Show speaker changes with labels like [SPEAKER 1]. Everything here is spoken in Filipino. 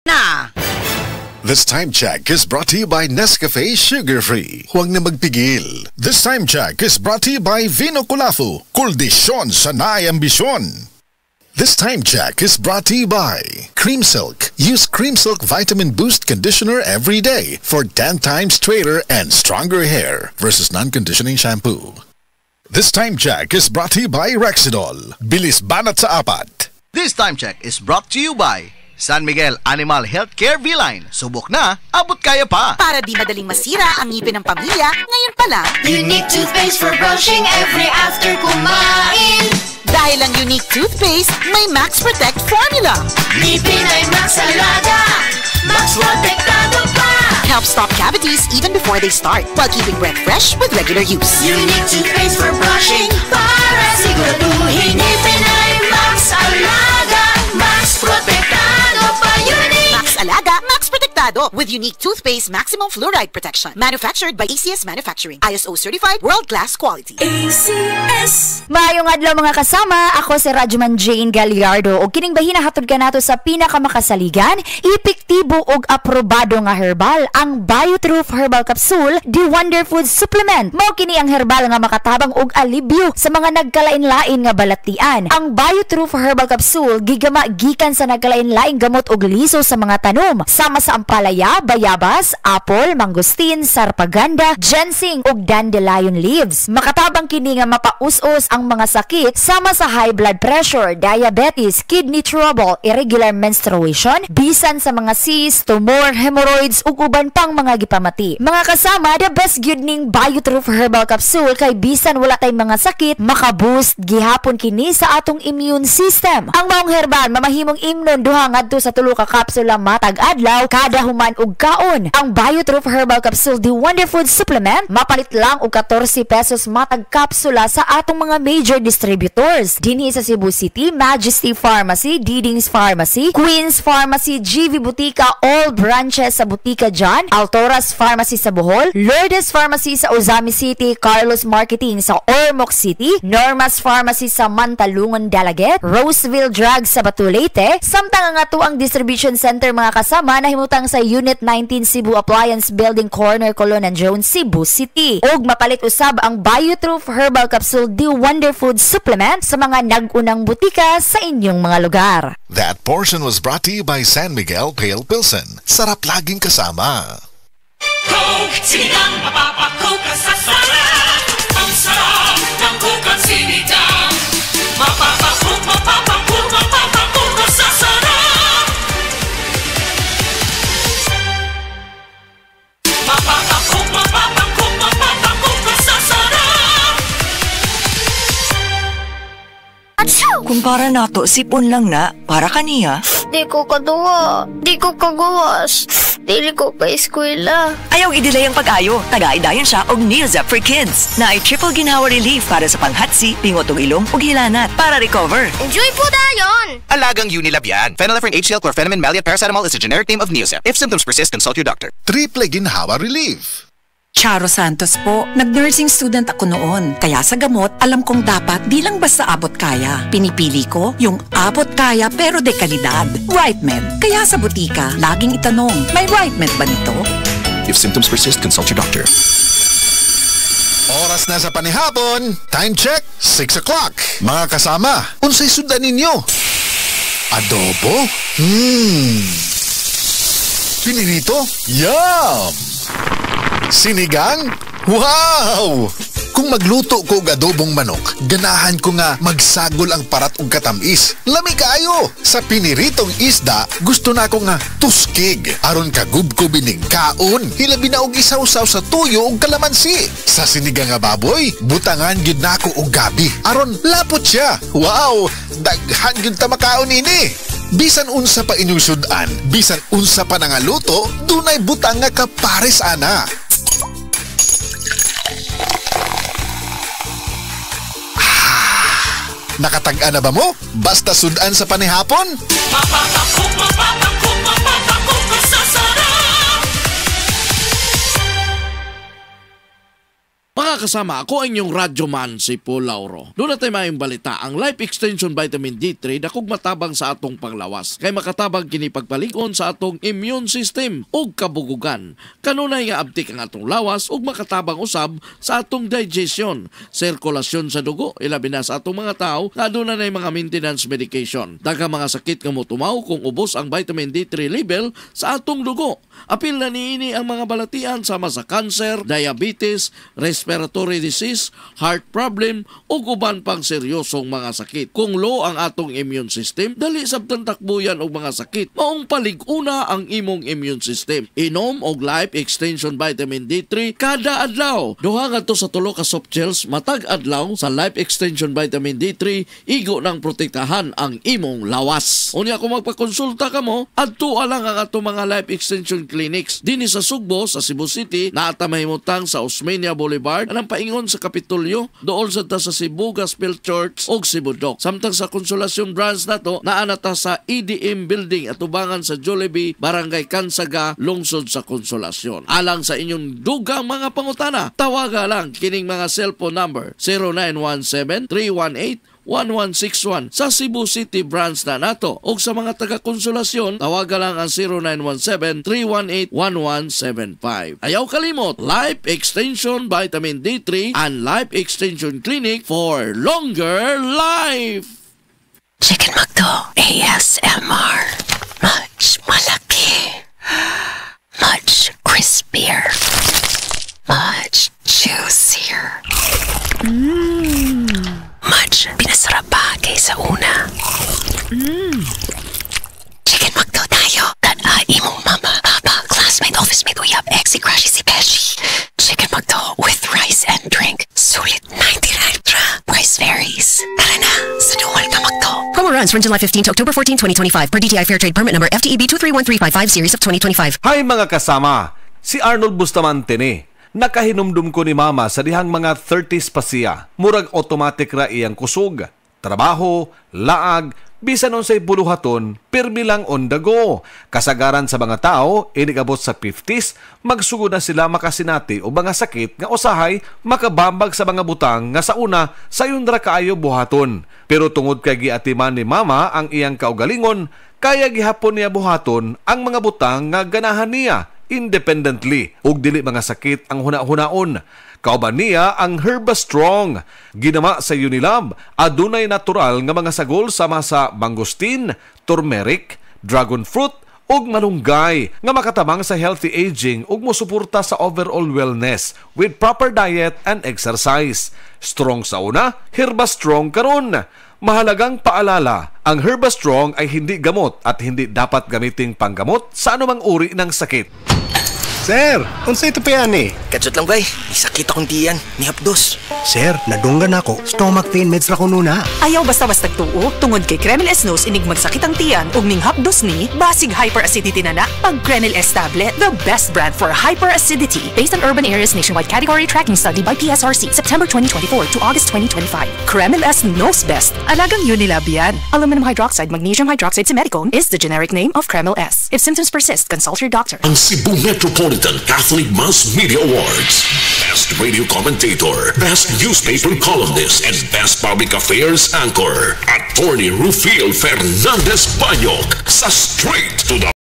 [SPEAKER 1] na!
[SPEAKER 2] This Time Check is brought to you by Nescafe Sugar Free. Huwag na magpigil. This Time Check is brought to you by Vino Colafu. Kuldisyon sa naay ambisyon. This Time Check is brought to you by Cream Silk. Use Cream Silk Vitamin Boost Conditioner every day for 10 times straighter and stronger hair versus non-conditioning shampoo. This Time Check is brought to you by Rexidol. Bilis banat sa apat.
[SPEAKER 1] This Time Check is brought to you by San Miguel Animal Healthcare V-Line. Subok na, abot kaya pa.
[SPEAKER 3] Para di madaling masira ang ngipin ng pamilya, ngayon pa lang,
[SPEAKER 4] Unique toothpaste for brushing every after kumain.
[SPEAKER 3] dahil ang Unique toothpaste may Max Protect formula.
[SPEAKER 4] Ngipin ay Max Alaga, Max Protektado pa.
[SPEAKER 3] Helps stop cavities even before they start, while keeping breath fresh with regular use.
[SPEAKER 4] Unique toothpaste for brushing para siguraduhin ngipin ay Max Alaga, Max Protektado pa. Unique
[SPEAKER 3] Max Alaga, Max Protektado with Unique toothpaste maximum fluoride protection. Manufactured by ACS Manufacturing. ISO certified world-class quality.
[SPEAKER 4] ACS.
[SPEAKER 5] Maayong adlaw mga kasama, ako si Rajuman Jane Gallardo o kining bahin hatod ka nato sa pinakamakasaligan, epektibo og aprobado nga herbal, ang Biotroof Herbal Capsule, the Wonder Food Supplement. Mao kini ang herbal nga makatabang og alibyo sa mga nagkalain-lain nga balatian. Ang Biotroof Herbal Capsule gigama gikan sa nagkalain-laing gamot og liso sa mga tanom, sama sa ampalaya, bayabas, apple, mangosteen, sarpaganda, ginseng ug dandelion leaves. Makatabang kini nga mapaus-us ang mga sakit sama sa high blood pressure, diabetes, kidney trouble, irregular menstruation, bisan sa mga cysts, tumor, hemorrhoids ug uban pang mga gipamati. Mga kasama, the best gyud ning Biotroof Herbal Capsule kay bisan wala tay mga sakit, makaboost gihapon kini sa atong immune system. Ang maong herbal mamahimong imnon duha ngadto sa tulo ka kapsula matag adlaw kada human ug kaon. Ang Biotroof Herbal Capsule, the Wonder Food Supplement, mapalit lang og 14 pesos matag kapsula sa atong mga major distributors dinhi sa Cebu City: Majesty Pharmacy, Diding's Pharmacy, Queen's Pharmacy, GV Butika, all branches sa Butika John, Altoras Pharmacy sa Bohol, Lourdes Pharmacy sa Ozami City, Carlos Marketing sa Ormoc City, Normas Pharmacy sa Mantalungan, Dalaget, Roseville Drugs sa Batulete, samtang ang ato ang distribution center mga kasama na himutang sa Unit 19 Cebu Appliance Building Corner, Colonan Jones, Cebu City. Og mapalit usab ang Biotroof Herbal Capsule, the Wonder Food Supplement sa mga nag-unang butika sa inyong mga lugar.
[SPEAKER 2] That portion was brought to you by San Miguel Pale Pilsen. Sarap laging kasama.
[SPEAKER 4] Coke, sinigang, mapapakook ka sa sarap. Ang sarap ng Coke at sinigang. Mapapakook, mapapakook, mapapakook ka sa sarap. Mapapakook, mapapakook, mapapakook ka sa sarap.
[SPEAKER 6] Kumpara nato, sipon lang na, para kaniya.
[SPEAKER 7] Di ko kaduwa. Di ko kagawas. Dili ko pa eskwela.
[SPEAKER 6] Ayaw i-delay ang pag-ayo. Taga-idayon siya og Neozep for Kids na ay triple ginawa relief para sa panghatsi, pingot og ilong ug hilanat para recover.
[SPEAKER 7] Enjoy po dayon!
[SPEAKER 8] Alagang Unilab yan. Phenylephrine, HCl, chlorpheniramine, maleate, paracetamol is a generic name of Neozep. If symptoms persist, consult your doctor.
[SPEAKER 2] Triple ginhawa relief.
[SPEAKER 9] Charo Santos po. Nag-nursing student ako noon. Kaya sa gamot, alam kong dapat di lang basta abot kaya. Pinipili ko yung abot kaya pero de kalidad. RightMed. Kaya sa butika, laging itanong, may RightMed ba nito?
[SPEAKER 8] If symptoms persist, consult your doctor.
[SPEAKER 2] Oras na sa panihapon. Time check, 6 o'clock. Mga kasama, unsay sundan ninyo? Adobo? Pinirito? Yum! Sinigang? Wow! Kung magluto ko og adobong manok, ganahan ko nga magsagol ang parat og katamis. Lami kaayo! Sa piniritong isda, gusto na ko nga tuskig. Aron kagubko bining kaon, hilabi na og isawsaw sa tuyo og kalamansi. Sa sinigang nga baboy, butangan gyud nako og gabi. Aron lapot siya. Wow! Daghan gyud ta makaon ini. Bisan unsa pa inyong sudan, bisan unsa pa nangaluto, dunay butang nga kapares ana. Nakatag-a na ba mo? Basta sudan sa panihapon?
[SPEAKER 4] Mapapakook, mapapakook, mapapakook ka sa sarap.
[SPEAKER 1] Mga
[SPEAKER 10] Mga kasama, ako ang inyong radyoman si Paul Lauro. Doon natin mayong balita, ang Life Extension Vitamin D3 dakog matabang sa atong panglawas. Kay makatabang kini pagpalig-on sa atong immune system ug kabugugan. Kanunay nga abtik ang atong lawas ug makatabang usab sa atong digestion, sirkulasyon sa dugo, ilabi na sa atong mga tao nga aduna nay mga maintenance medication. Daghang mga sakit nga motumaw kung ubos ang vitamin D3 level sa atong dugo. Apil na niini ang mga balatian sama sa cancer, diabetes, respiratory disease, heart problem ug uban pang seryosong mga sakit. Kung low ang atong immune system, dali sabtan takbuyan og mga sakit. Maong palig-una ang imong immune system. Inom og Life Extension Vitamin D3 kada adlaw. Duha ngadto sa 3 ka soft gels matag adlaw sa Life Extension Vitamin D3 igo nang protektahan ang imong lawas. Unya kung magpakonsulta ka mo, adto lang ang atong mga Life Extension clinics dinhi sa Sugbo sa Cebu City, naata mahimutang sa Osmeña Boulevard anang paingon sa Kapitolyo, dool sa Cebu Gospel Church ug Cebu Doc. Samtang sa Konsolasyon branch nato naanata sa EDM building at ubangan sa Jollibee, Barangay Kansaga, lungsod sa Konsolasyon. Alang sa inyong dugang mga pangutana, tawaga lang kining mga cellphone number 0917-318-1161 sa Cebu City branch na nato. O sa mga taga-konsolasyon, tawaga lang ang 0917-318-1175. Ayaw kalimot, Life Extension Vitamin D3 and Life Extension Clinic for longer life.
[SPEAKER 6] Chicken McDo ASMR. Much malaki. Much crispier. Much juicier. Much pinasarap pa kaysa una. Chicken McDo tayo. Tana imong mama, papa, classmate, office mate, uyab, exi, crushy, si Beshi. Chicken McDo with rice and drink. Sulit 99 tra. Price varies. Tara na, sa duwal ka McDo. Promo runs from July 15 to October 14, 2025 per DTI Fair Trade Permit number FTEB 231355 series of 2025.
[SPEAKER 11] Hi mga kasama, si Arnold Bustamante ni. Nakahinumdum ko ni mama sa dihang mga 30s pa siya. Murag automatic ra iyang kusog. Trabaho, laag, bisan unsay buluhaton, pirmi lang on the go. Kasagaran sa mga tao, inigabot sa 50s, magsugod na sila makasinati o mga sakit nga usahay makabambag sa mga butang nga sa una sayon ra kaayo buhaton. Pero tungod kay giatiman ni mama ang iyang kaugalingon, kaya gihapon niya buhaton ang mga butang nga ganahan niya independently ug dili mga sakit ang huna-hunaon. Kauban niya ang Herbastrong. Ginama sa Unilab, adunay natural nga mga sagol sama sa mangosteen, turmeric, dragon fruit ug malunggay nga makatamang sa healthy aging ug mosuporta sa overall wellness with proper diet and exercise. Strong sa una, Herbastrong karon. Mahalagang paalala, ang Herbastrong ay hindi gamot at hindi dapat gamiting panggamot sa anumang uri ng sakit.
[SPEAKER 12] Sir, unsa ito pa yan eh?
[SPEAKER 13] Katsot lang bay, isakit akong tiyan, ni hapdos.
[SPEAKER 12] Sir, nadunggan ako. Stomach pain meds ra ko nuna.
[SPEAKER 9] Ayaw basta-basta tuo, tungod kay Kremil S-Nose inig magsakit ang tiyan ug ning hapdos ni basig hyperacidity na na. Pag Kremil S tablet, the best brand for hyperacidity. Based on urban areas nationwide category tracking study by PSRC, September 2024 to August 2025. Kremil S knows best. Alagang Unilab yan. Aluminum hydroxide, magnesium hydroxide simethicone is the generic name of Kremil S. If symptoms persist, consult your doctor.
[SPEAKER 14] Ang Cebu Metropolitan Catholic Mass Media Awards. Best Radio Commentator, Best Newspaper Columnist, and Best Public Affairs Anchor. Attorney Rufil Fernandez Banyok sa Straight to the